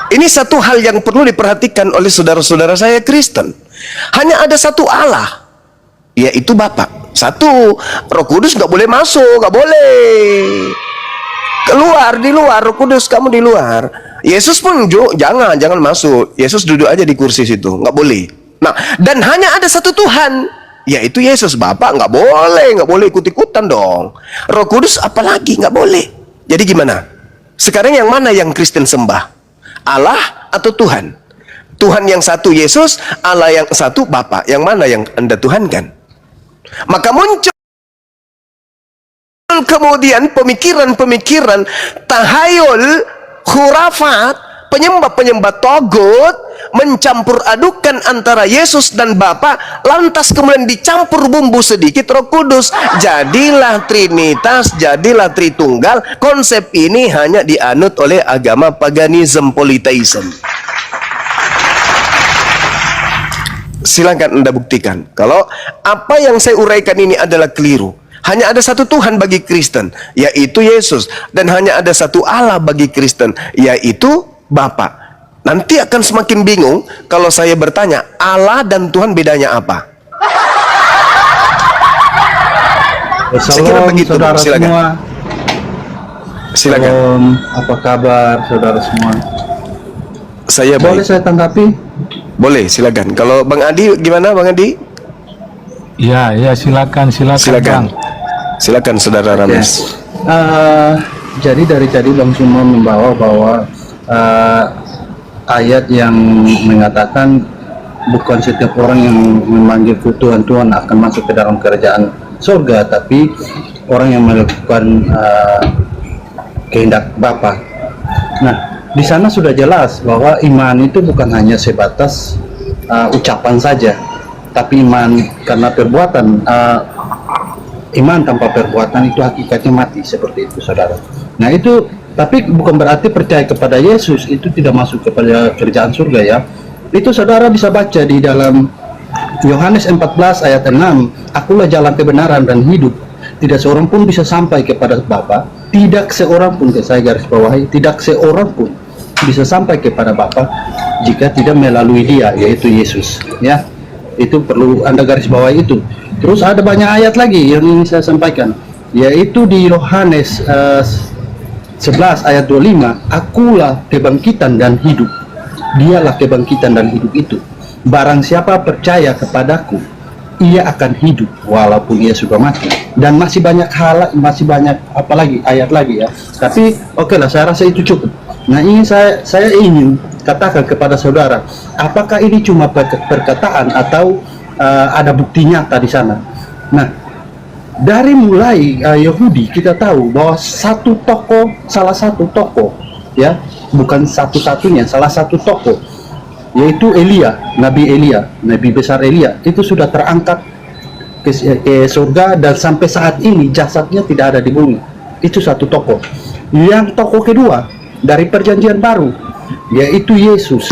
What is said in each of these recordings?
Ini satu hal yang perlu diperhatikan oleh saudara-saudara saya Kristen. Hanya ada satu Allah, yaitu Bapa. Satu, Roh Kudus nggak boleh masuk, nggak boleh. Keluar, di luar, Roh Kudus kamu di luar. Yesus pun jangan masuk. Yesus duduk aja di kursi situ, nggak boleh. Nah, dan hanya ada satu Tuhan, yaitu Yesus. Bapa nggak boleh ikut-ikutan dong. Roh Kudus apalagi nggak boleh. Jadi gimana? Sekarang yang mana yang Kristen sembah? Allah atau Tuhan? Tuhan yang satu Yesus, Allah yang satu Bapa. Yang mana yang Anda tuhankan? Maka muncul kemudian pemikiran-pemikiran tahayul, khurafat, penyembah-penyembah togut, mencampur adukan antara Yesus dan Bapa, lantas kemudian dicampur bumbu sedikit Roh Kudus, jadilah Trinitas, jadilah Tritunggal. Konsep ini hanya dianut oleh agama paganism, polytheism. Silakan Anda buktikan kalau apa yang saya uraikan ini adalah keliru. Hanya ada satu Tuhan bagi Kristen, yaitu Yesus, dan hanya ada satu Allah bagi Kristen, yaitu Bapa. Nanti akan semakin bingung kalau saya bertanya, Allah dan Tuhan bedanya apa? Saya kira begitu, saudara silakan. Semua. Silakan. Apa kabar saudara semua? Saya baik. Boleh saya tanggapi? Boleh, silakan. Kalau Bang Adi gimana, Bang Adi? Ya, silakan. Silakan saudara Rames. Jadi dari tadi Bang semua membawa bahwa ayat yang mengatakan bukan setiap orang yang memanggilku Tuhan Tuhan akan masuk ke dalam kerajaan surga, tapi orang yang melakukan kehendak Bapa. Nah, di sana sudah jelas bahwa iman itu bukan hanya sebatas ucapan saja, tapi iman karena perbuatan. Iman tanpa perbuatan itu hakikatnya mati, seperti itu saudara. Nah itu, tapi bukan berarti percaya kepada Yesus itu tidak masuk kepada kerajaan surga ya. Itu saudara bisa baca di dalam Yohanes 14 ayat 6, akulah jalan kebenaran dan hidup, tidak seorang pun bisa sampai kepada Bapa, tidak seorang pun, saya garis bawahi, tidak seorang pun bisa sampai kepada Bapa jika tidak melalui Dia, yaitu Yesus ya. Itu perlu Anda garis bawahi itu. Terus ada banyak ayat lagi yang ingin saya sampaikan, yaitu di Yohanes 11 ayat 25, akulah kebangkitan dan hidup, dialah kebangkitan dan hidup itu, barang siapa percaya kepadaku, ia akan hidup walaupun ia sudah mati. Dan masih banyak hal, masih banyak apalagi ayat lagi ya, tapi oke lah, saya rasa itu cukup. Nah ini saya ingin katakan kepada saudara, apakah ini cuma perkataan atau ada bukti nyata di sana. Nah, dari mulai Yahudi kita tahu bahwa salah satu tokoh ya, bukan satu-satunya, salah satu tokoh, yaitu Nabi besar Elia, itu sudah terangkat ke surga dan sampai saat ini jasadnya tidak ada di bumi. Itu satu tokoh. Yang tokoh kedua dari perjanjian baru, yaitu Yesus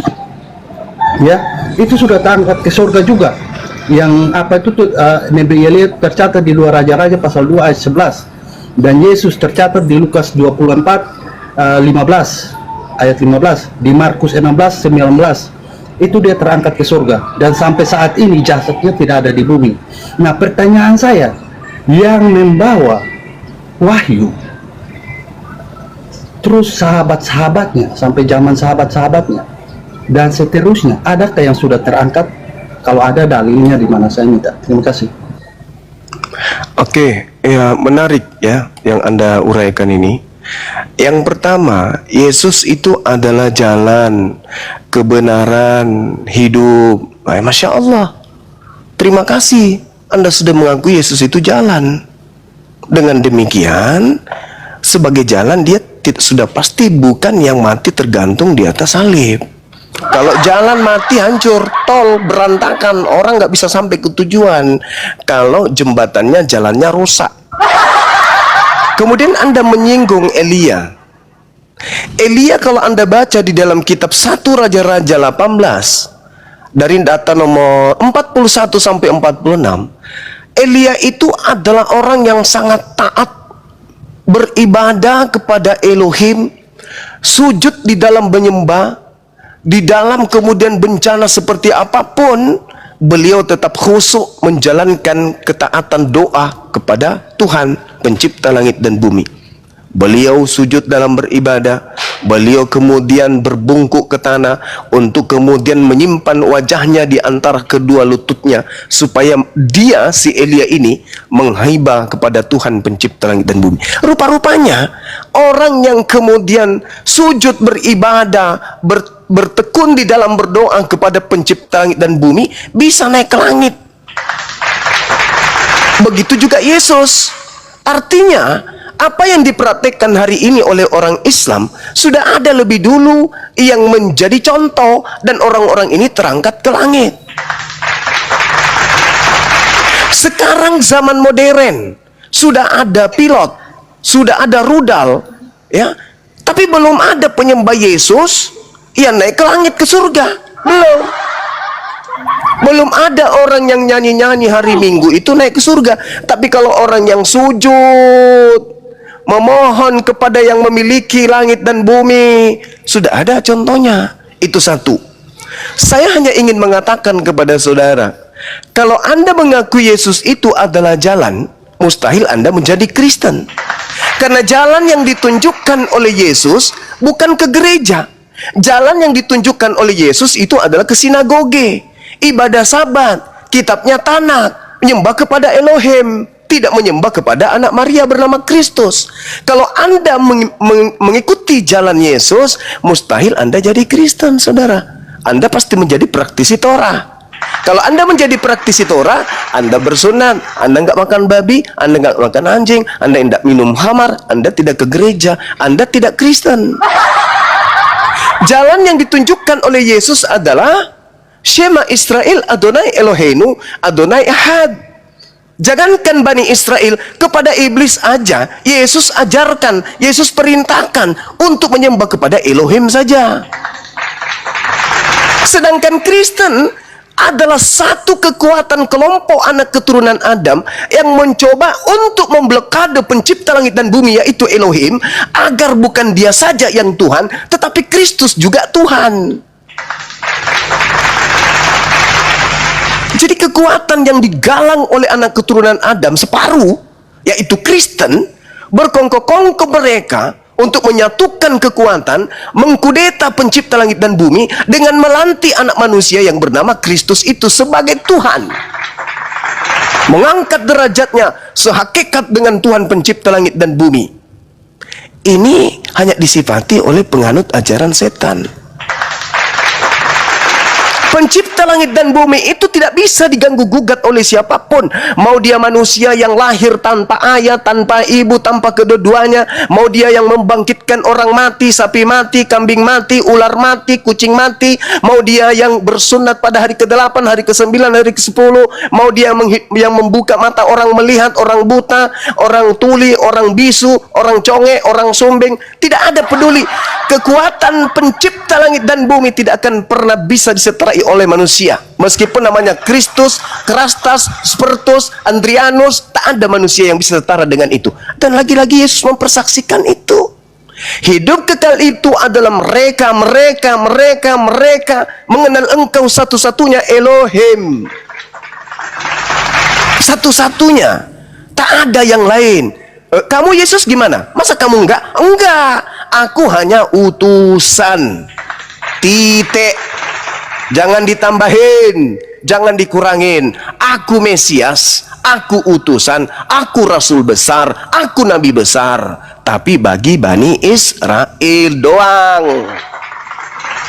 ya, itu sudah terangkat ke surga juga. Yang apa itu Nabi Elia tercatat di luar Raja-Raja pasal 2 ayat 11, dan Yesus tercatat di Lukas 24 15 ayat 15, di Markus 16 19, itu dia terangkat ke surga dan sampai saat ini jasadnya tidak ada di bumi. Nah pertanyaan saya, yang membawa wahyu terus sahabat-sahabatnya sampai zaman sahabat-sahabatnya dan seterusnya, adakah yang sudah terangkat? Kalau ada dalilnya di mana, saya minta. Terima kasih. Oke, ya menarik ya yang Anda uraikan ini. Yang pertama, Yesus itu adalah jalan, kebenaran, hidup. Masya Allah. Terima kasih Anda sudah mengakui Yesus itu jalan. Dengan demikian, sebagai jalan dia sudah pasti bukan yang mati tergantung di atas salib. Kalau jalan mati hancur, tol berantakan, orang nggak bisa sampai ke tujuan. Kalau jembatannya, jalannya rusak. Kemudian Anda menyinggung Elia. Elia kalau Anda baca di dalam kitab 1 Raja-Raja 18, dari data nomor 41 sampai 46, Elia itu adalah orang yang sangat taat, beribadah kepada Elohim, sujud di dalam menyembah, di dalam kemudian bencana seperti apapun, beliau tetap khusyuk menjalankan ketaatan doa kepada Tuhan pencipta langit dan bumi. Beliau sujud dalam beribadah, beliau kemudian berbungkuk ke tanah untuk kemudian menyimpan wajahnya di antara kedua lututnya, supaya dia, si Elia ini, menghibah kepada Tuhan pencipta langit dan bumi. Rupa-rupanya orang yang kemudian sujud beribadah, bertekun di dalam berdoa kepada pencipta langit dan bumi, bisa naik ke langit. Begitu juga Yesus. Artinya apa yang dipraktikkan hari ini oleh orang Islam sudah ada lebih dulu yang menjadi contoh, dan orang-orang ini terangkat ke langit. Sekarang zaman modern, sudah ada pilot, sudah ada rudal, ya, tapi belum ada penyembah Yesus yang naik ke langit ke surga. Belum ada orang yang nyanyi-nyanyi hari Minggu itu naik ke surga. Tapi kalau orang yang sujud memohon kepada yang memiliki langit dan bumi, sudah ada contohnya. Itu satu. Saya hanya ingin mengatakan kepada saudara, kalau Anda mengaku Yesus itu adalah jalan, mustahil Anda menjadi Kristen. Karena jalan yang ditunjukkan oleh Yesus bukan ke gereja. Jalan yang ditunjukkan oleh Yesus itu adalah ke sinagoge, ibadah Sabat, kitabnya Tanakh, menyembah kepada Elohim, tidak menyembah kepada anak Maria bernama Kristus. Kalau Anda mengikuti jalan Yesus, mustahil Anda jadi Kristen, saudara. Anda pasti menjadi praktisi Torah. Kalau Anda menjadi praktisi Torah, Anda bersunat, Anda nggak makan babi, Anda nggak makan anjing, Anda tidak minum khamar, Anda tidak ke gereja, Anda tidak Kristen. Jalan yang ditunjukkan oleh Yesus adalah Shema Israel Adonai Eloheinu Adonai Ahad. Jangankan Bani Israel, kepada iblis aja Yesus ajarkan, Yesus perintahkan untuk menyembah kepada Elohim saja. Sedangkan Kristen adalah satu kekuatan kelompok anak keturunan Adam yang mencoba untuk memblokade pencipta langit dan bumi, yaitu Elohim, agar bukan dia saja yang Tuhan, tetapi Kristus juga Tuhan. Jadi kekuatan yang digalang oleh anak keturunan Adam separuh, yaitu Kristen, berkongkong-kongkong mereka untuk menyatukan kekuatan, mengkudeta pencipta langit dan bumi dengan melantik anak manusia yang bernama Kristus itu sebagai Tuhan. Mengangkat derajatnya sehakikat dengan Tuhan pencipta langit dan bumi. Ini hanya disifati oleh penganut ajaran setan. Pencipta langit dan bumi itu tidak bisa diganggu-gugat oleh siapapun. Mau dia manusia yang lahir tanpa ayah, tanpa ibu, tanpa kedua-duanya. Mau dia yang membangkitkan orang mati, sapi mati, kambing mati, ular mati, kucing mati. Mau dia yang bersunat pada hari ke-8, hari ke-9, hari ke-10. Mau dia yang membuka mata orang melihat, orang buta, orang tuli, orang bisu, orang conge, orang sumbing. Tidak ada peduli. Kekuatan pencipta langit dan bumi tidak akan pernah bisa diseterai oleh manusia. Meskipun namanya Kristus, Krastas, Spertus, Andrianus, tak ada manusia yang bisa setara dengan itu. Dan lagi-lagi Yesus mempersaksikan itu. Hidup kekal itu adalah mereka mengenal Engkau satu-satunya Elohim, satu-satunya, tak ada yang lain. Kamu Yesus gimana? Masa kamu enggak? Enggak, aku hanya utusan. Titik. Jangan ditambahin, jangan dikurangin. Aku Mesias, aku utusan, aku Rasul besar, aku Nabi besar. Tapi bagi Bani Israel doang.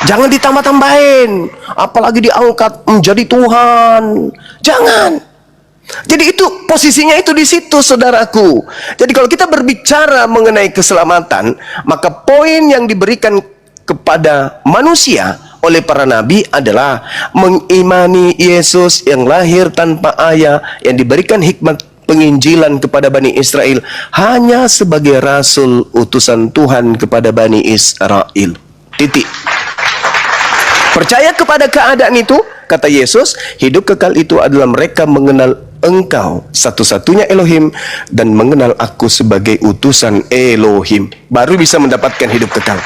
Jangan ditambah-tambahin, apalagi diangkat menjadi Tuhan. Jangan. Jadi itu posisinya itu di situ, saudaraku. Jadi kalau kita berbicara mengenai keselamatan, maka poin yang diberikan kepada manusia oleh para nabi adalah mengimani Yesus yang lahir tanpa ayah, yang diberikan hikmat penginjilan kepada Bani Israel hanya sebagai rasul utusan Tuhan kepada Bani Israel. Titik. Percaya kepada keadaan itu, kata Yesus, hidup kekal itu adalah mereka mengenal engkau satu-satunya Elohim dan mengenal aku sebagai utusan Elohim. Baru bisa mendapatkan hidup kekal.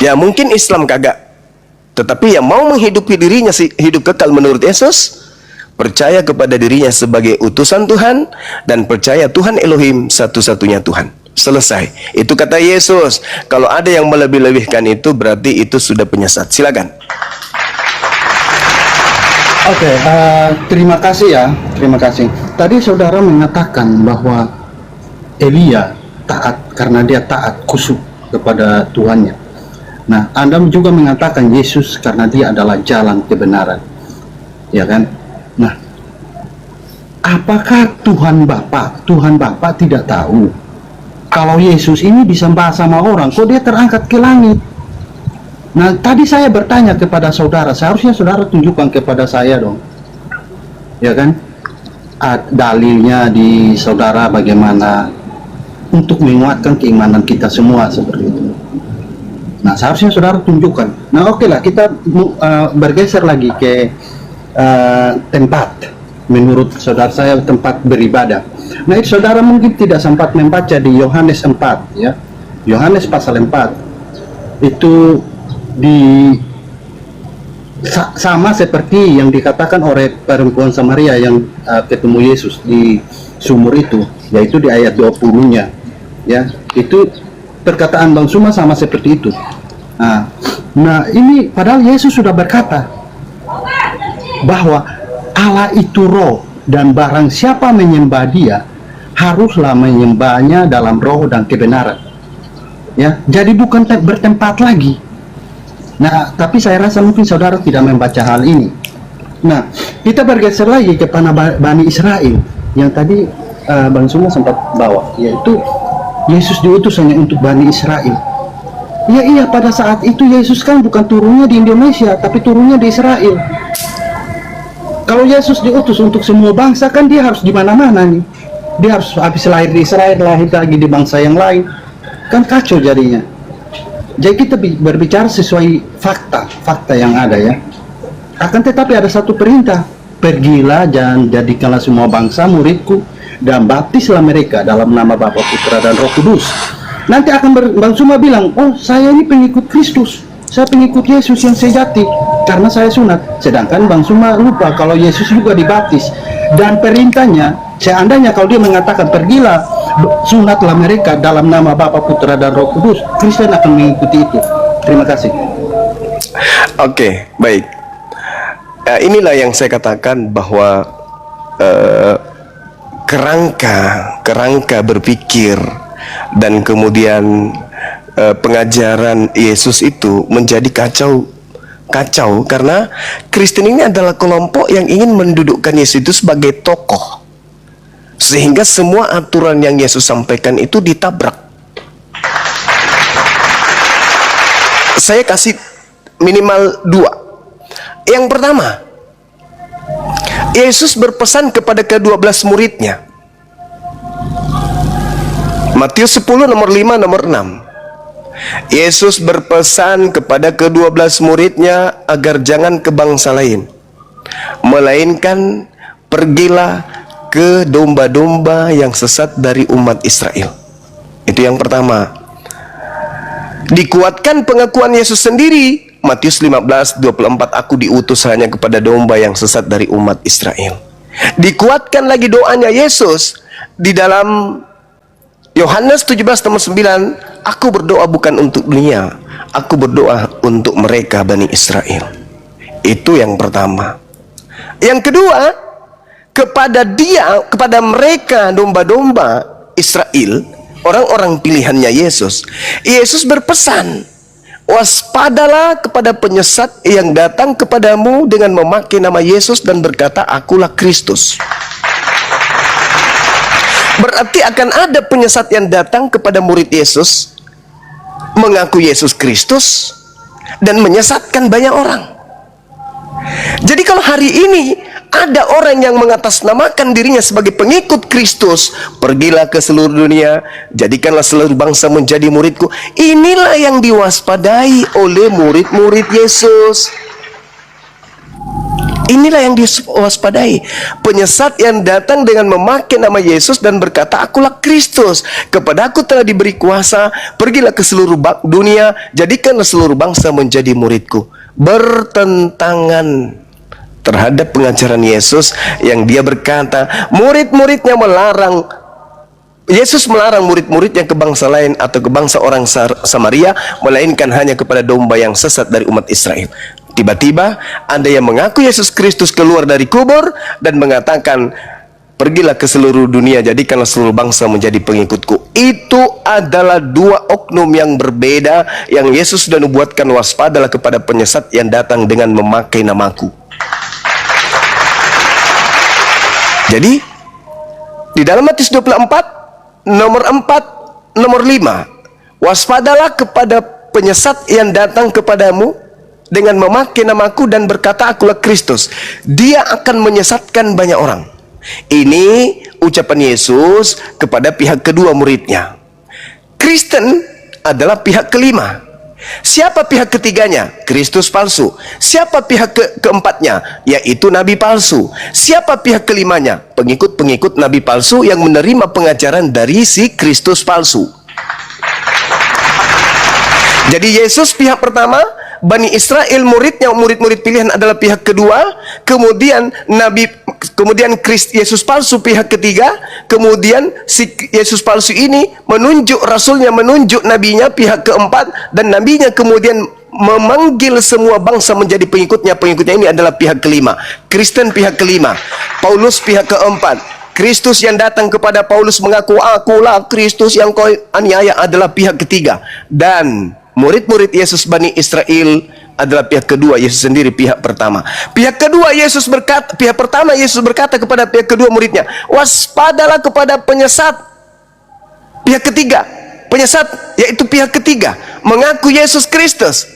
Ya mungkin Islam kagak, tetapi yang mau menghidupi dirinya hidup kekal menurut Yesus, percaya kepada dirinya sebagai utusan Tuhan dan percaya Tuhan Elohim satu-satunya Tuhan. Selesai. Itu kata Yesus. Kalau ada yang melebih-lebihkan itu, berarti itu sudah penyesat. Silakan. Oke, terima kasih ya, terima kasih. Tadi saudara mengatakan bahwa Elia taat karena dia taat khusyuk kepada Tuhannya. Nah, Anda juga mengatakan Yesus karena dia adalah jalan kebenaran, ya kan? Nah, apakah Tuhan Bapa tidak tahu kalau Yesus ini bisa bahas sama orang, kok dia terangkat ke langit? Nah, tadi saya bertanya kepada saudara, seharusnya saudara tunjukkan kepada saya dong, ya kan? Dalilnya di saudara bagaimana untuk menguatkan keimanan kita semua seperti itu. Nah, seharusnya saudara tunjukkan. Nah, oke lah, kita bergeser lagi ke tempat. Menurut saudara saya tempat beribadah. Nah, itu saudara mungkin tidak sempat membaca di Yohanes 4, ya. Yohanes pasal 4 itu sama seperti yang dikatakan oleh perempuan Samaria yang ketemu Yesus di sumur itu, yaitu di ayat 20-nya, ya. Itu perkataan Bang Suma sama seperti itu. Nah, ini padahal Yesus sudah berkata bahwa Allah itu roh dan barang siapa menyembah dia haruslah menyembahnya dalam roh dan kebenaran, ya. Jadi bukan bertempat lagi. Nah, tapi saya rasa mungkin saudara tidak membaca hal ini. Nah, kita bergeser lagi kepada Bani Israel yang tadi Bang Suma sempat bawa, yaitu Yesus diutus hanya untuk Bani Israel. Ya iya, pada saat itu Yesus kan bukan turunnya di Indonesia, tapi turunnya di Israel. Kalau Yesus diutus untuk semua bangsa, kan dia harus di mana-mana nih. Dia harus habis lahir di Israel, lahir lagi di bangsa yang lain. Kan kacau jadinya. Jadi kita berbicara sesuai fakta yang ada, ya. Akan tetapi ada satu perintah, pergilah dan jadikanlah semua bangsa muridku dan baptislah mereka dalam nama Bapa, Putra dan Roh Kudus. Nanti akan Bang Suma bilang, oh saya ini pengikut Kristus, saya pengikut Yesus yang sejati karena saya sunat. Sedangkan Bang Suma lupa kalau Yesus juga dibaptis. Dan perintahnya, seandainya kalau dia mengatakan pergilah sunatlah mereka dalam nama Bapa, Putra dan Roh Kudus, Kristen akan mengikuti itu. Terima kasih. Oke, baik. Inilah yang saya katakan bahwa kerangka berpikir dan kemudian pengajaran Yesus itu menjadi kacau karena Kristen ini adalah kelompok yang ingin mendudukkan Yesus itu sebagai tokoh, sehingga semua aturan yang Yesus sampaikan itu ditabrak. Saya kasih minimal 2. Yang pertama, Yesus berpesan kepada ke-12 muridnya. Matius 10 nomor 5 nomor 6. Yesus berpesan kepada ke-12 muridnya agar jangan ke bangsa lain, melainkan pergilah ke domba-domba yang sesat dari umat Israel. Itu yang pertama. Dikuatkan pengakuan Yesus sendiri, Matius 15:24, aku diutus hanya kepada domba yang sesat dari umat Israel. Dikuatkan lagi doanya Yesus di dalam Yohanes 17:9, aku berdoa bukan untuk dunia, aku berdoa untuk mereka Bani Israel. Itu yang pertama. Yang kedua, kepada mereka domba-domba Israel, orang-orang pilihannya Yesus, Yesus berpesan, waspadalah kepada penyesat yang datang kepadamu dengan memakai nama Yesus dan berkata, akulah Kristus. Berarti akan ada penyesat yang datang kepada murid Yesus, mengaku Yesus Kristus, dan menyesatkan banyak orang. Jadi kalau hari ini ada orang yang mengatasnamakan dirinya sebagai pengikut Kristus, pergilah ke seluruh dunia, jadikanlah seluruh bangsa menjadi muridku. Inilah yang diwaspadai oleh murid-murid Yesus. Inilah yang diwaspadai. Penyesat yang datang dengan memakai nama Yesus dan berkata, akulah Kristus, kepada aku telah diberi kuasa, pergilah ke seluruh dunia, jadikanlah seluruh bangsa menjadi muridku. Bertentangan terhadap pengajaran Yesus yang dia berkata, murid-muridnya melarang, Yesus melarang murid-muridnya ke bangsa lain atau ke bangsa orang Samaria, melainkan hanya kepada domba yang sesat dari umat Israel. Tiba-tiba ada yang mengaku Yesus Kristus keluar dari kubur dan mengatakan, pergilah ke seluruh dunia, jadikanlah seluruh bangsa menjadi pengikutku. Itu adalah dua oknum yang berbeda yang Yesus sudah nubuatkan, waspadalah kepada penyesat yang datang dengan memakai namaku. Jadi di dalam Matius 24 nomor 4 nomor 5, waspadalah kepada penyesat yang datang kepadamu dengan memakai namaku dan berkata, akulah Kristus. Dia akan menyesatkan banyak orang. Ini ucapan Yesus kepada pihak kedua muridnya. Kristen adalah pihak kelima. Siapa pihak ketiganya? Kristus palsu. Siapa pihak keempatnya? Yaitu nabi palsu. Siapa pihak kelimanya? Pengikut-pengikut nabi palsu yang menerima pengajaran dari si Kristus palsu. Jadi Yesus pihak pertama, Bani Israel muridnya, murid-murid pilihan adalah pihak kedua, kemudian Yesus palsu pihak ketiga, kemudian si Yesus palsu ini menunjuk rasulnya, menunjuk nabinya pihak keempat, dan nabinya kemudian memanggil semua bangsa menjadi pengikutnya. Pengikutnya ini adalah pihak kelima. Kristen pihak kelima, Paulus pihak keempat. Kristus yang datang kepada Paulus mengaku, akulah Kristus yang kau aniaya, adalah pihak ketiga. Dan murid-murid Yesus Bani Israel adalah pihak kedua, Yesus sendiri pihak pertama. Pihak kedua Yesus berkata, pihak pertama Yesus berkata kepada pihak kedua muridnya, waspadalah kepada penyesat. Pihak ketiga, penyesat yaitu pihak ketiga, mengaku Yesus Kristus.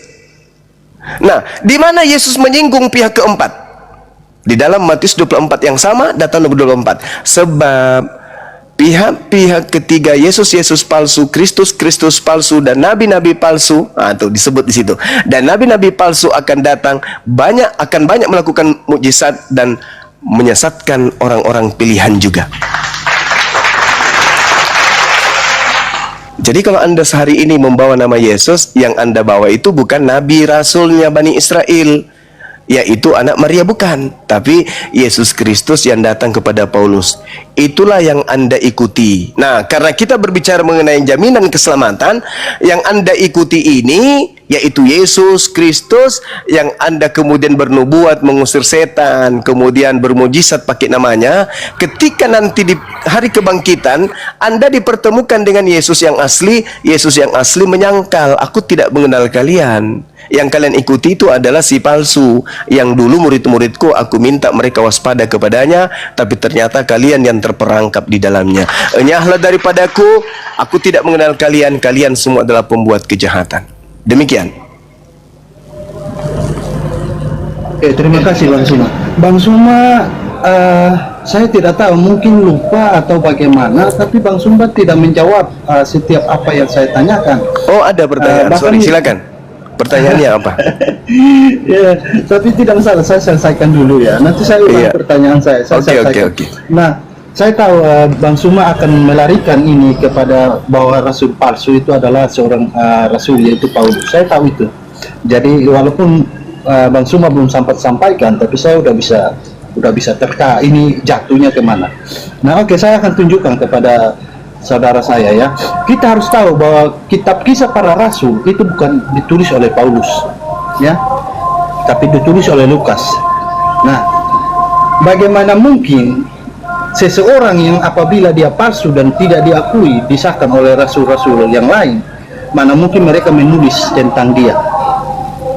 Nah, di mana Yesus menyinggung pihak keempat? Di dalam Matius 24 yang sama, data nomor 24. Sebab pihak-pihak ketiga, Yesus palsu, Kristus palsu, dan nabi-nabi palsu, tuh disebut di situ. Dan nabi-nabi palsu akan datang, akan banyak melakukan mukjizat dan menyesatkan orang-orang pilihan juga. Jadi kalau Anda sehari ini membawa nama Yesus, yang Anda bawa itu bukan nabi rasulnya Bani Israel, yaitu anak Maria, bukan, tapi Yesus Kristus yang datang kepada Paulus. Itulah yang Anda ikuti. Nah, karena kita berbicara mengenai jaminan keselamatan, yang Anda ikuti ini yaitu Yesus Kristus yang Anda kemudian bernubuat, mengusir setan, kemudian bermujizat pakai namanya. Ketika nanti di hari kebangkitan Anda dipertemukan dengan Yesus yang asli, Yesus yang asli menyangkal, aku tidak mengenal kalian. Yang kalian ikuti itu adalah si palsu, yang dulu murid-muridku aku minta mereka waspada kepadanya, tapi ternyata kalian yang terperangkap di dalamnya. Enyahlah daripadaku, aku tidak mengenal kalian, kalian semua adalah pembuat kejahatan. Demikian. Oke, terima kasih Bang Suma. Bang Suma, saya tidak tahu, mungkin lupa atau bagaimana, tapi Bang Suma tidak menjawab setiap apa yang saya tanyakan. Oh, ada pertanyaan. Sorry, silakan. Pertanyaannya apa? Ya, tapi tidak masalah, saya selesaikan dulu ya. Nanti saya ulang pertanyaan saya. Oke. Nah, saya tahu Bang Suma akan melarikan ini kepada bahwa rasul palsu itu adalah seorang rasul, yaitu Paulus. Saya tahu itu. Jadi walaupun Bang Suma belum sempat sampaikan, tapi saya udah bisa terka ini jatuhnya kemana. Nah, oke, saya akan tunjukkan kepada saudara saya ya. Kita harus tahu bahwa kitab Kisah Para Rasul itu bukan ditulis oleh Paulus, ya, tapi ditulis oleh Lukas. Nah, bagaimana mungkin seseorang yang apabila dia palsu dan tidak diakui disahkan oleh rasul-rasul yang lain, mana mungkin mereka menulis tentang dia?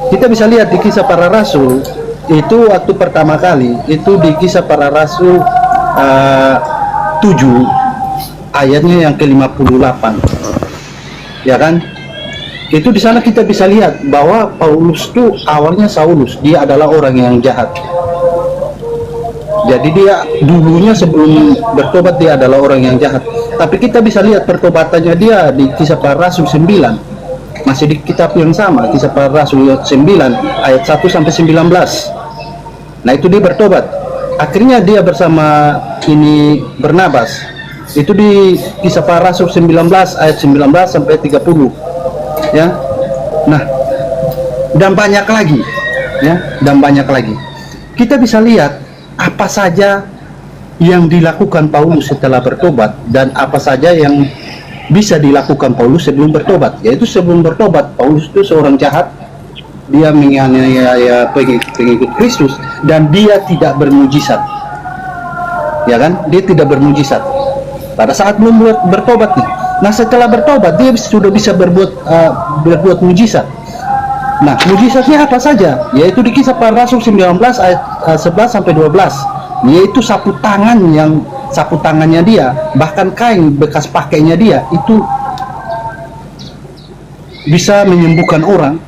Kita bisa lihat di Kisah Para Rasul itu waktu pertama kali itu di Kisah Para Rasul 7 ayatnya yang ke-58, ya kan? Itu di sana kita bisa lihat bahwa Paulus itu awalnya Saulus, dia adalah orang yang jahat. Jadi dia dulunya sebelum bertobat dia adalah orang yang jahat. Tapi kita bisa lihat pertobatannya dia di Kisah Para Rasul 9. Masih di kitab yang sama, Kisah Para Rasul 9 ayat 1 sampai 19. Nah itu dia bertobat. Akhirnya dia bersama ini Barnabas. Itu di Kisah Para Rasul 19 ayat 19 sampai 30. Ya. Nah, dan banyak lagi. Ya, dan banyak lagi. Kita bisa lihat apa saja yang dilakukan Paulus setelah bertobat dan apa saja yang bisa dilakukan Paulus sebelum bertobat. Yaitu sebelum bertobat, Paulus itu seorang jahat, dia menganiaya pengikut Kristus dan dia tidak bermujizat, ya kan? Dia tidak bermujizat pada saat belum bertobat nih. Nah setelah bertobat dia sudah bisa berbuat mujizat. Nah mujizatnya apa saja? Yaitu di Kisah Para Rasul 19 ayat 11 sampai 12, yaitu sapu tangannya dia, bahkan kain bekas pakainya dia itu bisa menyembuhkan orang,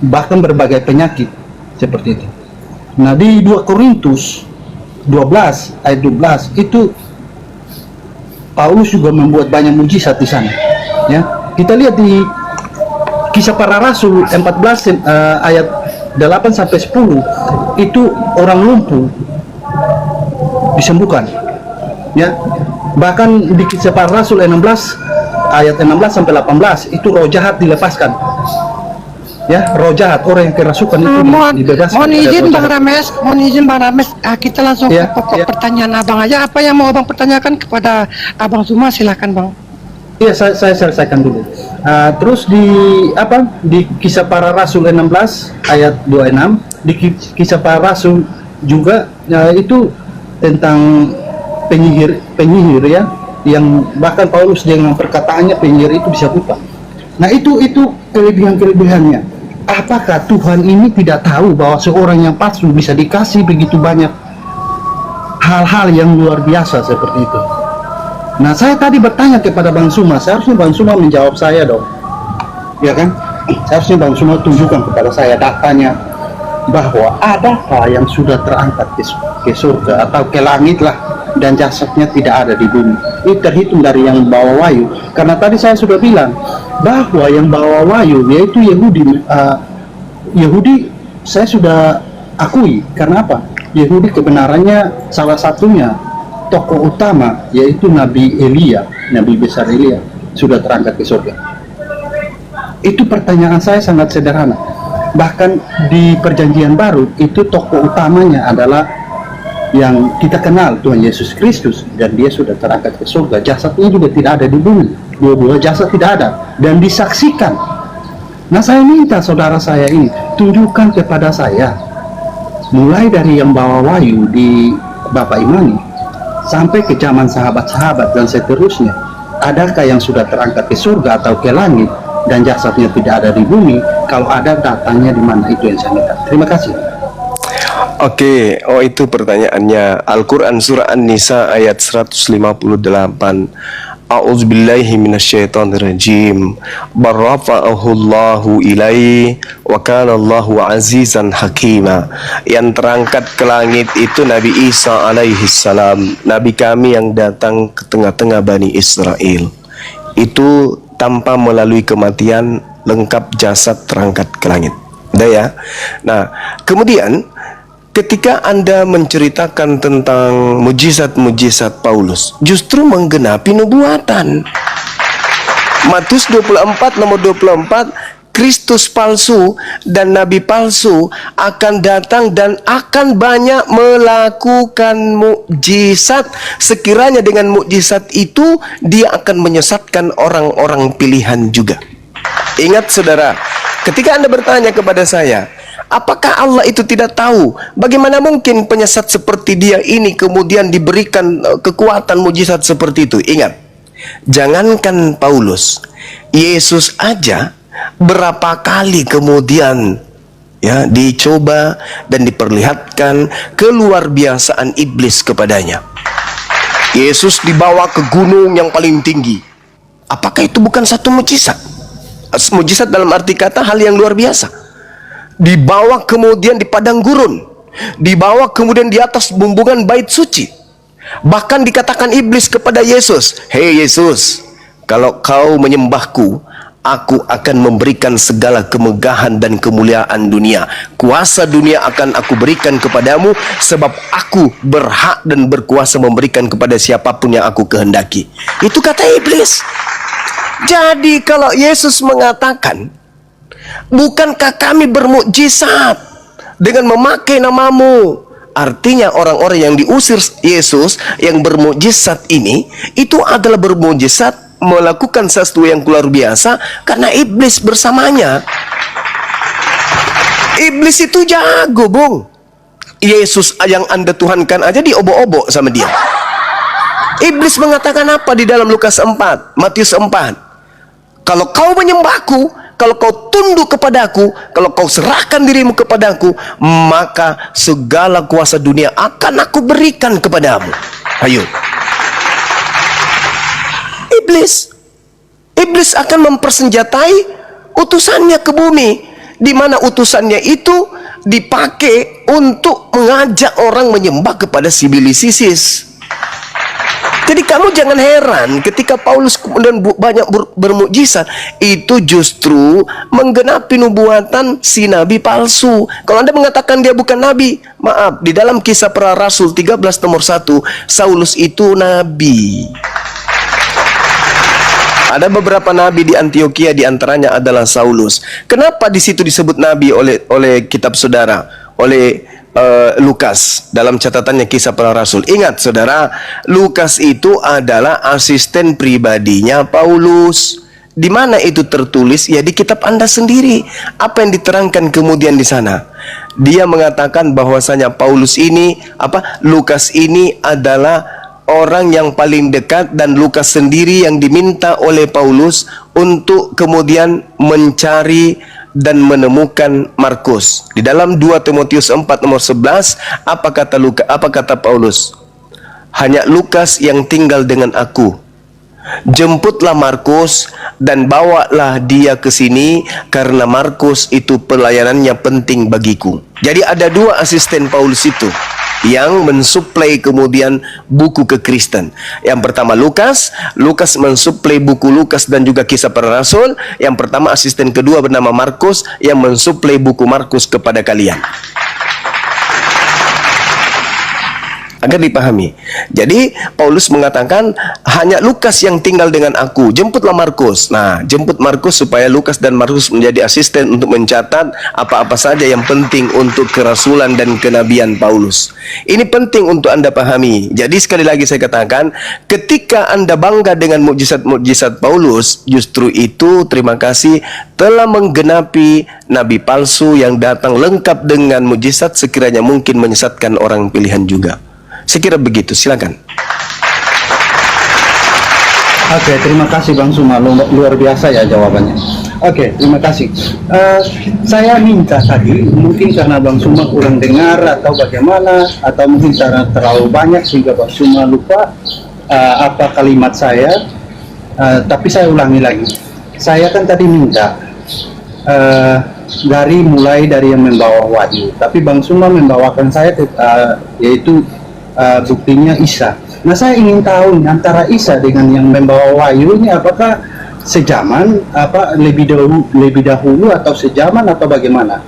bahkan berbagai penyakit seperti itu. Nah di 2 Korintus 12 ayat 12 itu Paulus juga membuat banyak mujizat di sana. Ya, kita lihat di Kisah Para Rasul 14 ayat 8 sampai 10 itu orang lumpuh disembuhkan. Ya, bahkan di Kisah Para Rasul 16 ayat 16 sampai 18 itu roh jahat dilepaskan. Ya, roh jahat, orang yang kerasukan itu dibebaskan. Mohon izin Bang Rames, kita langsung Ya, ke pokok ya. pertanyaan Abang aja. Apa yang mau Abang pertanyakan kepada Abang Zuma, silakan Bang. Iya, saya selesaikan dulu. Terus di Kisah Para Rasul 16 ayat 26, di Kisah Para Rasul juga itu tentang penyihir ya, yang bahkan Paulus dengan perkataannya penyihir itu bisa buta. Nah itu kelebihannya. Apakah Tuhan ini tidak tahu bahwa seorang yang palsu bisa dikasih begitu banyak hal-hal yang luar biasa seperti itu? Nah saya tadi bertanya kepada Bang Suma, seharusnya Bang Suma menjawab saya dong, ya kan? Seharusnya Bang Suma tunjukkan kepada saya datanya bahwa adakah yang sudah terangkat ke surga atau ke langit lah dan jasadnya tidak ada di bumi. Ini terhitung dari yang bawa wahyu, karena tadi saya sudah bilang bahwa yang bawa wahyu yaitu Yahudi saya sudah akui. Karena apa? Yahudi kebenarannya salah satunya tokoh utama yaitu Nabi Elia, Nabi besar Elia sudah terangkat ke surga. Itu pertanyaan saya sangat sederhana. Bahkan di Perjanjian Baru itu tokoh utamanya adalah yang kita kenal, Tuhan Yesus Kristus, dan dia sudah terangkat ke surga. Jasadnya juga tidak ada di bumi, dua-dua jasad tidak ada dan disaksikan. Nah saya minta saudara saya ini tunjukkan kepada saya, mulai dari yang bawa wahyu di Bapak Imani sampai ke zaman sahabat-sahabat dan seterusnya, adakah yang sudah terangkat ke surga atau ke langit dan jasadnya tidak ada di bumi? Kalau ada, datanya di mana? Itu yang saya minta. Terima kasih. Oke, itu pertanyaannya. Al-Quran Surah An-Nisa ayat 158. A'udzubillahi minasyaitonirrajim. Barrafa'ahullahu ilaihi wa kana Allahu azizan hakima. Yang terangkat ke langit itu Nabi Isa alaihi salam, Nabi kami yang datang ke tengah-tengah Bani Israel. Itu tanpa melalui kematian, lengkap jasad terangkat ke langit. Udah ya. Nah, kemudian ketika Anda menceritakan tentang mujizat-mujizat Paulus, justru menggenapi nubuatan. Matius 24 nomor 24, Kristus palsu dan nabi palsu akan datang dan akan banyak melakukan mukjizat. Sekiranya dengan mukjizat itu dia akan menyesatkan orang-orang pilihan juga. Ingat saudara, ketika Anda bertanya kepada saya, apakah Allah itu tidak tahu? Bagaimana mungkin penyesat seperti dia ini kemudian diberikan kekuatan mujizat seperti itu? Ingat, jangankan Paulus, Yesus aja berapa kali kemudian ya dicoba dan diperlihatkan keluarbiasaan iblis kepadanya. Yesus dibawa ke gunung yang paling tinggi. Apakah itu bukan satu mujizat? Mujizat dalam arti kata hal yang luar biasa. Dibawa kemudian di padang gurun, dibawa kemudian di atas bumbungan bait suci. Bahkan dikatakan iblis kepada Yesus, "Hei Yesus, kalau kau menyembahku, aku akan memberikan segala kemegahan dan kemuliaan dunia. Kuasa dunia akan aku berikan kepadamu, sebab aku berhak dan berkuasa memberikan kepada siapapun yang aku kehendaki. Itu kata iblis. Jadi kalau Yesus mengatakan, bukankah kami bermukjizat dengan memakai namamu? Artinya orang-orang yang diusir Yesus, yang bermukjizat ini, itu adalah bermukjizat, melakukan sesuatu yang luar biasa karena iblis bersamanya. Iblis itu jago, Bung. Yesus yang Anda tuhankan aja diobok-obok sama dia. Iblis mengatakan apa di dalam Lukas 4, Matius 4? Kalau kau menyembahku, kalau kau tunduk kepadaku, kalau kau serahkan dirimu kepadaku, maka segala kuasa dunia akan aku berikan kepadamu. Ayo. Iblis akan mempersenjatai utusannya ke bumi, di mana utusannya itu dipakai untuk mengajak orang menyembah kepada Sibilis Isis. Jadi kamu jangan heran ketika Paulus kemudian banyak bermukjizat, itu justru menggenapi nubuatan si nabi palsu. Kalau Anda mengatakan dia bukan nabi, maaf, di dalam Kisah Para Rasul 13 nomor 1, Saulus itu nabi. Ada beberapa nabi di Antioquia, di antaranya adalah Saulus. Kenapa di situ disebut nabi oleh kitab saudara, oleh Lukas dalam catatannya Kisah Para Rasul? Ingat saudara, Lukas itu adalah asisten pribadinya Paulus. Di mana itu tertulis? Ya di kitab Anda sendiri. Apa yang diterangkan kemudian di sana? Dia mengatakan bahwasanya Lukas ini adalah orang yang paling dekat, dan Lukas sendiri yang diminta oleh Paulus untuk kemudian mencari dan menemukan Markus. Di dalam 2 Timotius 4 nomor 11, apa kata Paulus? Hanya Lukas yang tinggal dengan aku. Jemputlah Markus dan bawalah dia ke sini, karena Markus itu pelayanannya penting bagiku. Jadi ada dua asisten Paulus itu yang mensuplai kemudian buku kekristen. Yang pertama Lukas mensuplai buku Lukas dan juga Kisah Para Rasul. Yang pertama asisten kedua bernama Markus yang mensuplai buku Markus kepada kalian. Agar dipahami. Jadi Paulus mengatakan hanya Lukas yang tinggal dengan aku, jemputlah Markus. Nah, jemput Markus supaya Lukas dan Markus menjadi asisten untuk mencatat apa-apa saja yang penting untuk kerasulan dan kenabian Paulus. Ini penting untuk Anda pahami. Jadi sekali lagi saya katakan, ketika Anda bangga dengan mukjizat-mukjizat Paulus, justru itu terima kasih telah menggenapi nabi palsu yang datang lengkap dengan mukjizat, sekiranya mungkin menyesatkan orang pilihan juga. Saya kira begitu, silakan. Oke, terima kasih Bang Suma, luar biasa ya jawabannya. Oke, terima kasih. Saya minta tadi, mungkin karena Bang Suma kurang dengar atau bagaimana, atau mungkin karena terlalu banyak sehingga Bang Suma lupa apa kalimat saya, tapi saya ulangi lagi. Saya kan tadi minta mulai dari yang membawa wahyu, tapi Bang Suma membawakan saya yaitu buktinya Isa. Nah, saya ingin tahu antara Isa dengan yang membawa wahyu ini apakah sejaman, lebih dahulu atau sejaman atau bagaimana?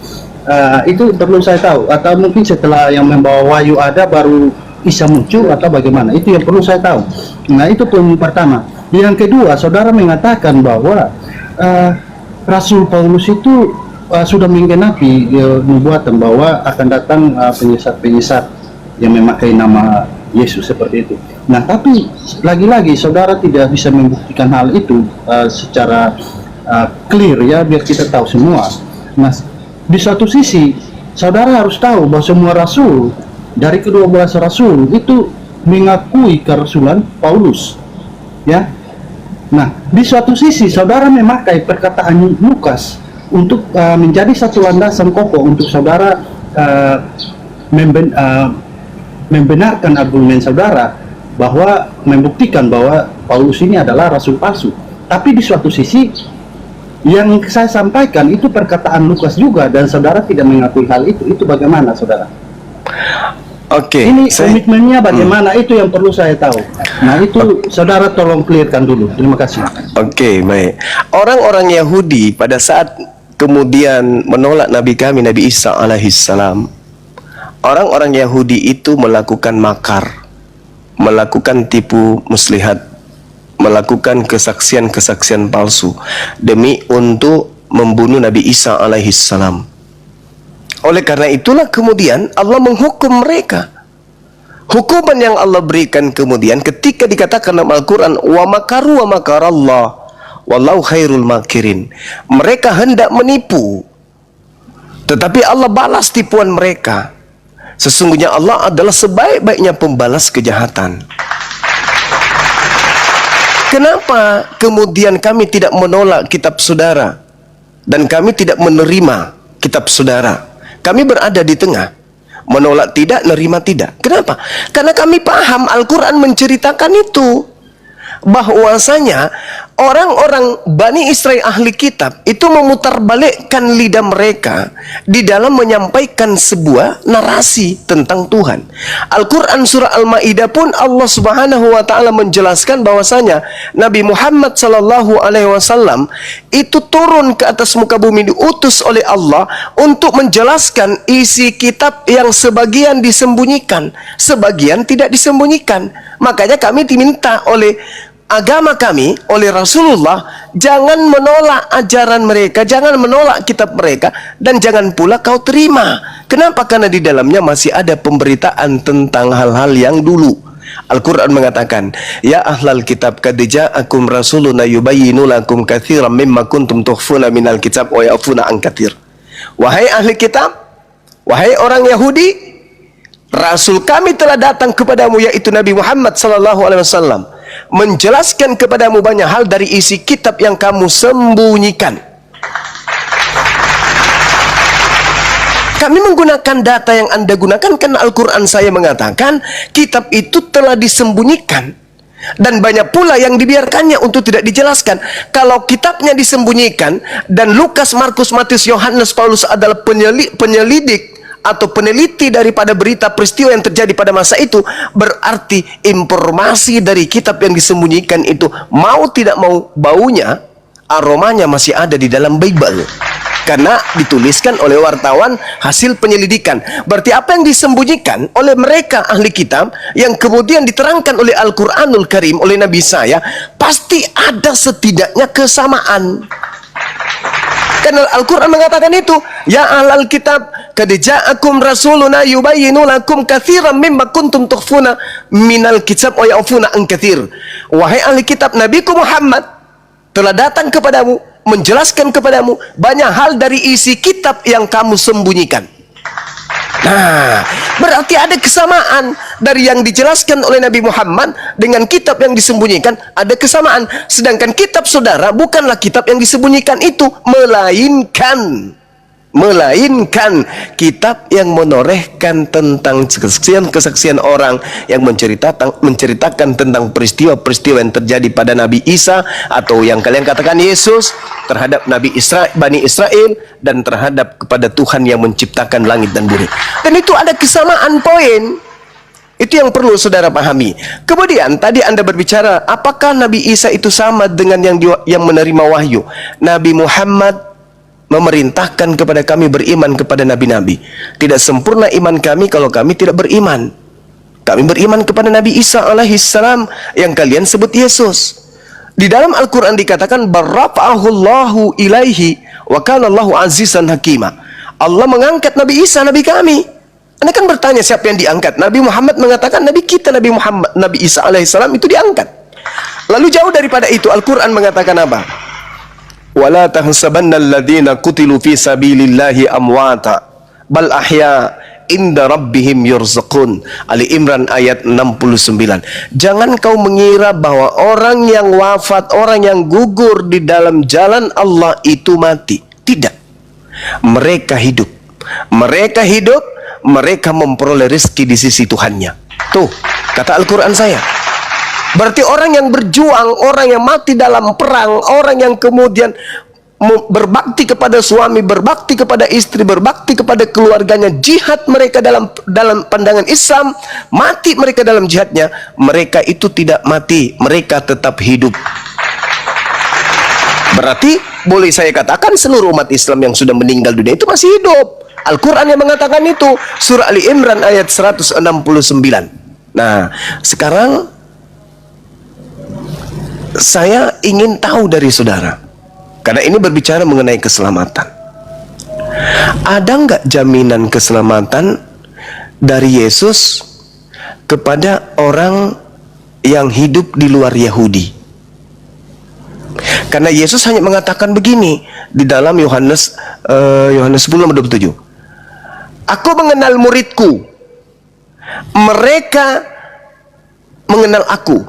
Itu perlu saya tahu. Atau mungkin setelah yang membawa wahyu ada baru Isa muncul atau bagaimana? Itu yang perlu saya tahu. Nah, itu poin pertama. Yang kedua, saudara mengatakan bahwa Rasul Paulus itu sudah menggenapi nubuatan bahwa akan datang penyesat-penyesat yang memakai nama Yesus seperti itu. Nah, tapi lagi-lagi saudara tidak bisa membuktikan hal itu secara clear ya, biar kita tahu semua. Nah, di satu sisi saudara harus tahu bahwa semua rasul dari ke-12 rasul itu mengakui kerasulan Paulus, ya. Nah, di suatu sisi saudara memakai perkataan Lukas untuk menjadi satu landasan kokoh untuk saudara membenarkan argumen saudara bahwa membuktikan bahwa Paulus ini adalah rasul palsu. Tapi di suatu sisi yang saya sampaikan itu perkataan Lukas juga dan saudara tidak mengakui hal itu. Itu bagaimana saudara? Oke, Ini saya- komitmennya bagaimana, itu yang perlu saya tahu. Nah itu saudara tolong clearkan dulu. Terima kasih. Oke, baik. Orang-orang Yahudi pada saat kemudian menolak Nabi kami, Nabi Isa alaihissalam, orang-orang Yahudi itu melakukan makar, melakukan tipu muslihat, melakukan kesaksian-kesaksian palsu demi untuk membunuh Nabi Isa alaihissalam. Oleh karena itulah kemudian Allah menghukum mereka. Hukuman yang Allah berikan kemudian ketika dikatakan dalam Al-Quran, wa makaru wa makarallah wallahu khairul makirin. Mereka hendak menipu, tetapi Allah balas tipuan mereka. Sesungguhnya Allah adalah sebaik-baiknya pembalas kejahatan. Kenapa kemudian kami tidak menolak kitab saudara dan kami tidak menerima kitab saudara? Kami berada di tengah, menolak tidak, nerima tidak. Kenapa? Karena kami paham Al-Quran menceritakan itu, bahwasanya orang-orang Bani Israel ahli kitab itu memutarbalikkan lidah mereka di dalam menyampaikan sebuah narasi tentang Tuhan. Al-Quran surah Al-Ma'idah pun Allah subhanahu wa ta'ala menjelaskan bahwasanya Nabi Muhammad sallallahu alaihi wasallam itu turun ke atas muka bumi, diutus oleh Allah untuk menjelaskan isi kitab yang sebagian disembunyikan, sebagian tidak disembunyikan. Makanya kami diminta oleh agama kami, oleh Rasulullah, jangan menolak ajaran mereka, jangan menolak kitab mereka, dan jangan pula kau terima. Kenapa? Karena di dalamnya masih ada pemberitaan tentang hal-hal yang dulu. Al-Quran mengatakan, ya ahlal kitab qad ja'akum rasuluna yubayyinu lakum katsiran mimma kuntum tukhfuna minal kitab wa ya'funa an katsir. Wahai ahli kitab, wahai orang Yahudi, Rasul kami telah datang kepadamu, yaitu Nabi Muhammad sallallahu alaihi wasallam, menjelaskan kepadamu banyak hal dari isi kitab yang kamu sembunyikan. Kami menggunakan data yang Anda gunakan karena Al-Quran saya mengatakan kitab itu telah disembunyikan, dan banyak pula yang dibiarkannya untuk tidak dijelaskan. Kalau kitabnya disembunyikan dan Lukas, Markus, Matius, Yohanes, Paulus adalah penyelidik atau peneliti daripada berita peristiwa yang terjadi pada masa itu, berarti informasi dari kitab yang disembunyikan itu, mau tidak mau, baunya, aromanya masih ada di dalam Bible, karena dituliskan oleh wartawan hasil penyelidikan. Berarti apa yang disembunyikan oleh mereka ahli kitab yang kemudian diterangkan oleh Al-Quranul Karim oleh Nabi saya, pasti ada setidaknya kesamaan. Karena Al-Quran mengatakan itu, ya ahlal kitab qad ja'akum rasuluna yubayyinu lakum katsiran mimma kuntum tukhfuna minal kitab wa ya'funa an katsir. Wahai ahli kitab, Nabiku Muhammad telah datang kepadamu, menjelaskan kepadamu banyak hal dari isi kitab yang kamu sembunyikan. Nah, berarti ada kesamaan dari yang dijelaskan oleh Nabi Muhammad dengan kitab yang disembunyikan, ada kesamaan. Sedangkan kitab saudara bukanlah kitab yang disembunyikan itu, melainkan kitab yang menorehkan tentang kesaksian orang yang menceritakan tentang peristiwa-peristiwa yang terjadi pada Nabi Isa, atau yang kalian katakan Yesus, terhadap Bani Israel, dan terhadap kepada Tuhan yang menciptakan langit dan bumi. Dan itu ada kesamaan poin. Itu yang perlu saudara pahami. Kemudian tadi Anda berbicara, apakah Nabi Isa itu sama dengan yang menerima wahyu? Nabi Muhammad memerintahkan kepada kami beriman kepada nabi-nabi. Tidak sempurna iman kami kalau kami tidak beriman. Kami beriman kepada Nabi Isa alaihissalam yang kalian sebut Yesus. Di dalam Al-Quran dikatakan, barrafa'ahullahu ilaihi wa kana Allahu azizan hakima. Allah mengangkat Nabi Isa, Nabi kami. Anda kan bertanya siapa yang diangkat? Nabi Muhammad mengatakan Nabi kita, Nabi Isa alaihissalam itu diangkat. Lalu jauh daripada itu, Al-Quran mengatakan apa? wala tahsabanna alladhina qutilu fi sabilillahi amwata bal ahya inda rabbihim yurzaqun. Ali Imran ayat 69. Jangan kau mengira bahwa orang yang wafat, orang yang gugur di dalam jalan Allah itu mati. Tidak. Mereka hidup. Mereka hidup, mereka memperoleh rezeki di sisi Tuhannya. Tuh, kata Al-Quran saya. Berarti orang yang berjuang, orang yang mati dalam perang, orang yang kemudian berbakti kepada suami, berbakti kepada istri, berbakti kepada keluarganya, jihad mereka dalam pandangan Islam, mati mereka dalam jihadnya, mereka itu tidak mati, mereka tetap hidup. Berarti boleh saya katakan seluruh umat Islam yang sudah meninggal dunia itu masih hidup. Al-Quran yang mengatakan itu, surah Ali Imran ayat 169. Nah, sekarang saya ingin tahu dari saudara, karena ini berbicara mengenai keselamatan. Ada nggak jaminan keselamatan dari Yesus kepada orang yang hidup di luar Yahudi? Karena Yesus hanya mengatakan begini di dalam Yohanes 10:27. Aku mengenal muridku, mereka mengenal aku,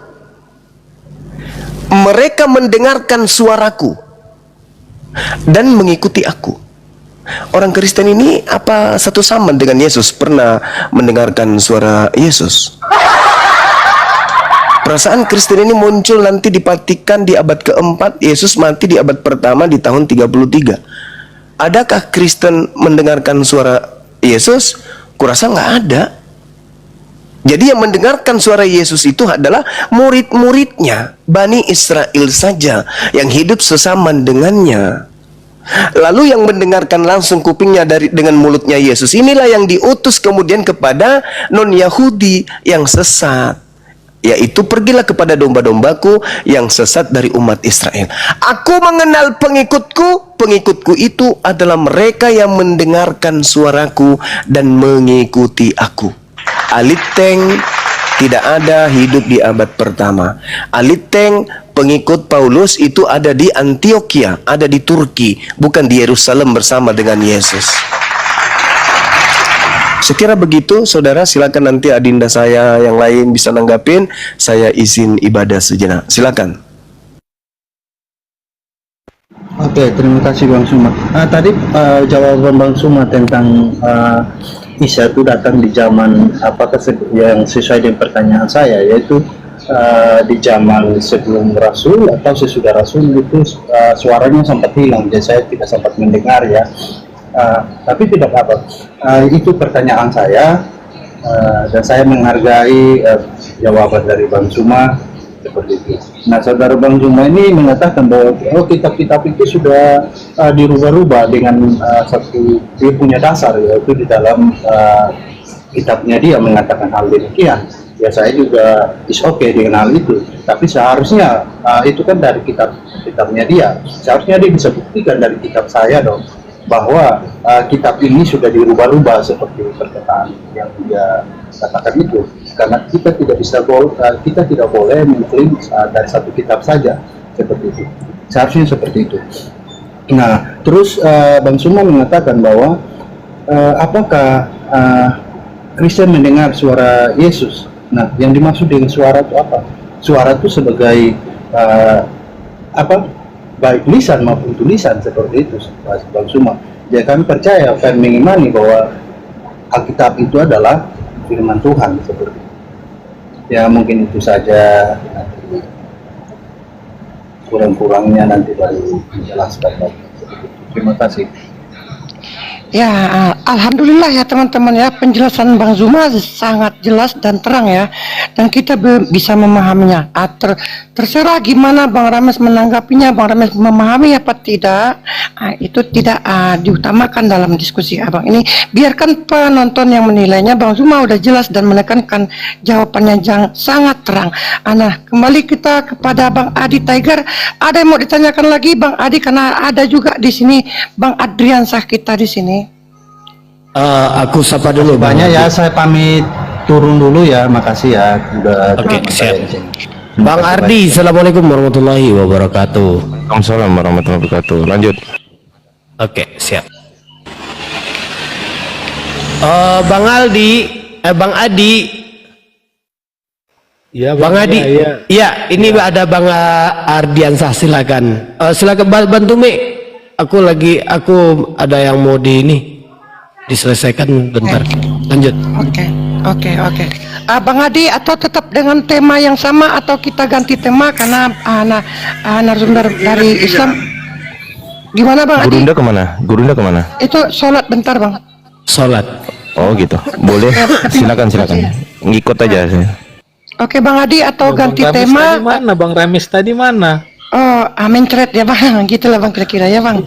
mereka mendengarkan suaraku dan mengikuti aku. Orang Kristen ini apa satu sama dengan Yesus pernah mendengarkan suara Yesus? Perasaan Kristen ini muncul nanti di Vatikan di abad keempat, Yesus mati di abad pertama di tahun 33. Adakah Kristen mendengarkan suara Yesus? Kurasa nggak ada. Jadi yang mendengarkan suara Yesus itu adalah murid-muridnya, Bani Israel saja yang hidup sesama dengannya. Lalu yang mendengarkan langsung kupingnya dengan mulutnya Yesus, inilah yang diutus kemudian kepada non-Yahudi yang sesat, yaitu pergilah kepada domba-dombaku yang sesat dari umat Israel. Aku mengenal pengikutku, pengikutku itu adalah mereka yang mendengarkan suaraku dan mengikuti aku. Aliteng tidak ada hidup di abad pertama. Aliteng pengikut Paulus itu ada di Antioquia, ada di Turki, bukan di Yerusalem bersama dengan Yesus. Sekira begitu, saudara, silakan nanti adinda saya yang lain bisa nanggapin. Saya izin ibadah sejenak. Silakan. Oke, terima kasih Bang Suma. Tadi jawaban Bang Suma tentang Isa itu datang di zaman apakah yang sesuai dengan pertanyaan saya, yaitu di zaman sebelum Rasul atau sesudah Rasul itu suaranya sempat hilang, jadi saya tidak sempat mendengar ya. Tapi tidak apa, itu pertanyaan saya dan saya menghargai jawaban dari Bang Suma seperti itu. Nah, saudara Bang Suma ini mengatakan bahwa kitab-kitab itu sudah dirubah-rubah dengan satu dia punya dasar, yaitu di dalam kitabnya dia mengatakan hal demikian. Ya, saya juga is okay dengan hal itu. Tapi seharusnya itu kan dari kitabnya dia. Seharusnya dia bisa buktikan dari kitab saya dong, bahwa kitab ini sudah dirubah-rubah seperti perkataan yang dia katakan itu. Karena kita tidak boleh mengklaim dari satu kitab saja seperti itu. Seharusnya seperti itu. Nah, terus Bang Suma mengatakan bahwa apakah Kristen mendengar suara Yesus? Nah, yang dimaksud dengan suara itu apa? Suara itu sebagai baik lisan maupun tulisan seperti itu, Bang Suma. Jadi kami percaya dan mengimani bahwa Alkitab itu adalah firman Tuhan seperti itu. Ya, mungkin itu saja, nanti kurang-kurangnya nanti baru menjelaskan lagi. Terima kasih. Ya, alhamdulillah ya teman-teman ya, penjelasan Bang Zuma sangat jelas dan terang ya, dan kita bisa memahaminya. Terserah gimana Bang Rames menanggapinya, Bang Rames memahami apa tidak, itu tidak diutamakan dalam diskusi abang ini. Biarkan penonton yang menilainya. Bang Zuma udah jelas dan menekankan jawabannya yang sangat terang. Nah, kembali kita kepada Bang Adi Tiger. Ada yang mau ditanyakan lagi Bang Adi, karena ada juga di sini Bang Adriansah kita di sini. Aku sapa dulu Banyak ya, saya pamit turun dulu ya, makasih ya udah. Oke, siap. Bang Ardi, assalamualaikum warahmatullahi wabarakatuh. Waalaikumsalam warahmatullahi wabarakatuh. Lanjut. Oke, siap. Bang Adi. Ya, Bang Adi. ya. Iya, ini ada Bang Ardiansah, silakan. Silakan bantu Mi. Aku ada yang mau diselesaikan bentar. Lanjut. Oke. Bang Adi, atau tetap dengan tema yang sama atau kita ganti tema karena narasumber dari Islam. Gimana Bang Adi? Gurunda kemana? Gurunda kemana? Itu sholat bentar Bang. Sholat. Oh gitu. Boleh. Silakan. Ngikut aja saya. Oke Bang Adi, atau Bang ganti Ramis tema? tadi mana? Bang Ramis tadi mana? Oh, mencret ya Bang, gitulah Bang kira-kira ya Bang.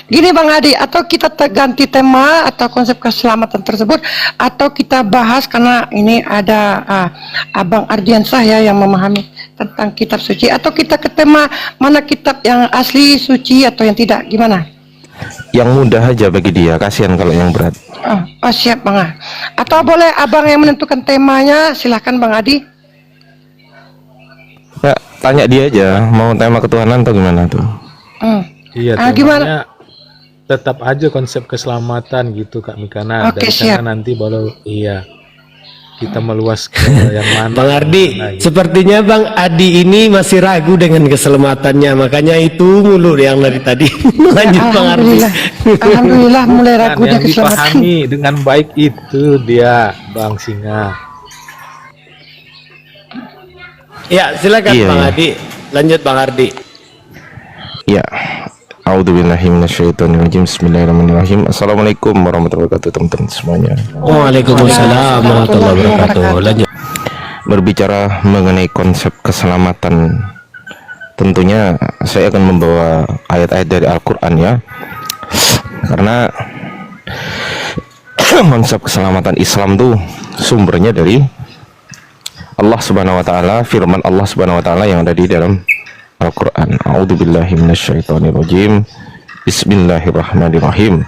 Gini Bang Adi, atau kita ganti tema atau konsep keselamatan tersebut, atau kita bahas karena ini ada Abang Ardiansah ya yang memahami tentang kitab suci, atau kita ke tema mana kitab yang asli suci atau yang tidak, gimana? Yang mudah aja bagi dia. Kasihan kalau yang berat. Oh siap Bang. Atau boleh Abang yang menentukan temanya, silahkan Bang Adi. Ya, tanya dia aja. Mau tema ketuhanan atau gimana tuh? Iya, Gimana? temanya tetap aja konsep keselamatan gitu Kak Mikana. Oke, Dari sana siap. nanti baru kita meluas ke yang mana. Bang Ardi, Nah, gitu. sepertinya Bang Adi ini masih ragu dengan keselamatannya, makanya itu mulu yang dari tadi. Lanjut Bang Ardi. Alhamdulillah mulai ragu Kan dia yang keselamatan. dipahami dengan baik itu dia Bang Singa. Ya, silakan Iya, Bang iya. Adi. Lanjut Bang Ardi. Ya. A'udzubillahi minasyaitonirrajim. Bismillahirrahmanirrahim. Assalamualaikum warahmatullahi wabarakatuh teman-teman semuanya. Waalaikumsalam warahmatullahi wabarakatuh. Lanjut. Berbicara mengenai konsep keselamatan, tentunya saya akan membawa ayat-ayat dari Al-Quran ya, karena konsep keselamatan Islam tuh sumbernya dari Allah Subhanahu wa taala, firman Allah Subhanahu wa taala yang ada di dalam Al-Quran. A'udzubillahi minasyaitonirrajim. Bismillahirrahmanirrahim.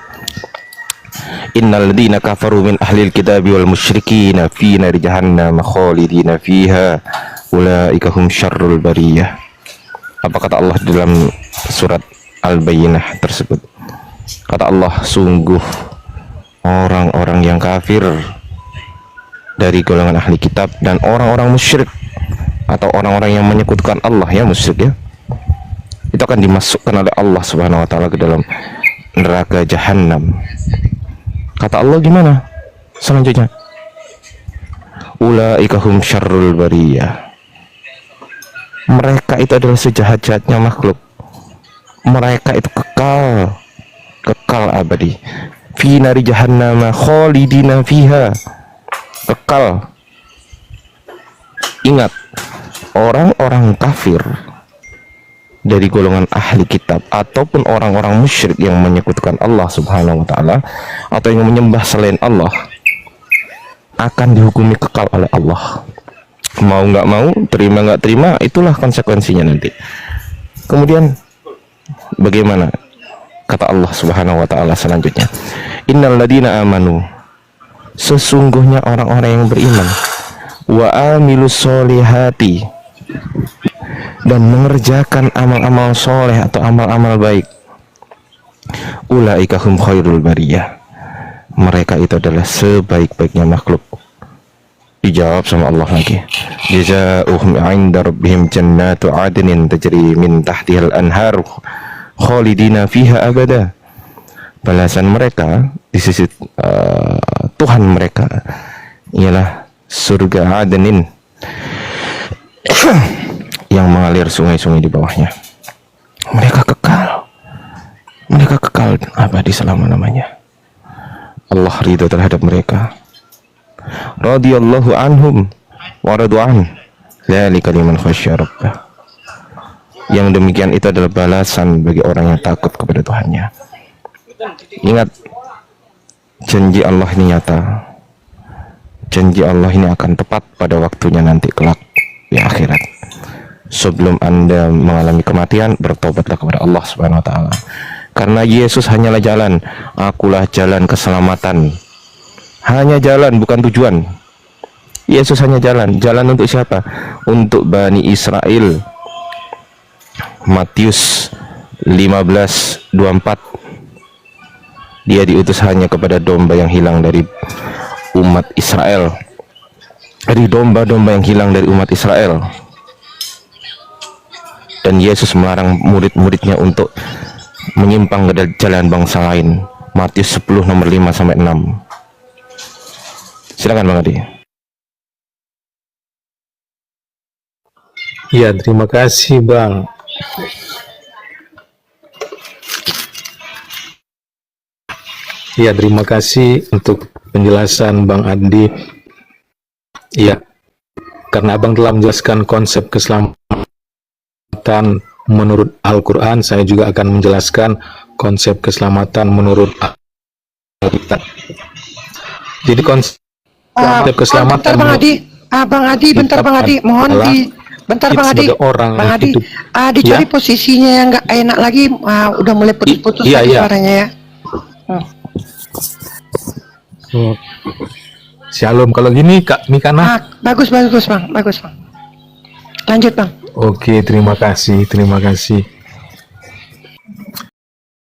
Innal ladzina kafaru min ahlil kitabi wal musyrikina fi nari jahannam khalidina fiha ulaika hum syarrul bariyah. Apa kata Allah di dalam surat Al-Bayyinah tersebut? Kata Allah, sungguh orang-orang yang kafir dari golongan ahli kitab dan orang-orang musyrik atau orang-orang yang menyekutukan Allah ya, musyrik ya, itu akan dimasukkan oleh Allah Subhanahu wa taala ke dalam neraka jahanam. Kata Allah gimana selanjutnya? Ulaika hum syarrul bariyah. Mereka itu adalah sejahat-jahatnya makhluk. Mereka itu kekal abadi. Fi nari jahannam khalidina fiha. Kekal. Ingat, orang-orang kafir dari golongan ahli kitab ataupun orang-orang musyrik yang menyekutukan Allah Subhanahu wa taala atau yang menyembah selain Allah akan dihukumi kekal oleh Allah. Mau nggak mau, terima nggak terima, itulah konsekuensinya nanti. Kemudian bagaimana kata Allah Subhanahu wa taala selanjutnya? Innal ladina amanu, sesungguhnya orang-orang yang beriman, wa amilus solihati, dan mengerjakan amal-amal soleh atau amal-amal baik, ulaika hum khairul bariyah, mereka itu adalah sebaik-baiknya makhluk. Dijawab sama Allah lagi, jazaohum 'inda rabbihim jannatu 'adnin tajri min tahtihal anhar khalidina fiha abada. Balasan mereka di sisi Tuhan mereka ialah surga Adnin yang mengalir sungai-sungai di bawahnya. Mereka kekal abadi selama-lamanya. Allah ridho terhadap mereka. Radhiyallahu anhum wa radu'an. Dzalika liman khasyya rabbah. Yang demikian itu adalah balasan bagi orang yang takut kepada Tuhannya. Ingat, janji Allah ini nyata. Janji Allah ini akan tepat pada waktunya nanti kelak di akhirat. Sebelum Anda mengalami kematian, bertobatlah kepada Allah Subhanahu wa taala. Karena Yesus hanyalah jalan, akulah jalan keselamatan. Hanya jalan, bukan tujuan. Yesus hanya jalan. Jalan untuk siapa? Untuk Bani Israel. Matius 15:24. Dia diutus hanya kepada domba yang hilang dari umat Israel. Dari domba-domba yang hilang dari umat Israel. Dan Yesus melarang murid-muridnya untuk menyimpang ke jalan bangsa lain. Matius 10 nomor 5-6. Silakan Bang Adi. Ya, terima kasih Bang. Ya, terima kasih untuk penjelasan Bang Andi. Iya, karena Abang telah menjelaskan konsep keselamatan menurut Al-Quran, saya juga akan menjelaskan konsep keselamatan menurut Alkitab. Jadi konsep keselamatan bentar Bang Adi, Bang Adi, bentar Bang Adi, mohon adalah bentar kita Bang Adi, sebagai orang Bang yang Adi, hidup. dicari Ya. posisinya yang nggak enak lagi, udah mulai putus-putus Iya, lagi iya. suaranya ya. Oh. Shalom. Kalau gini Kak Mikana. Bagus Bang, bagus Bang. Lanjut Bang. Oke, terima kasih.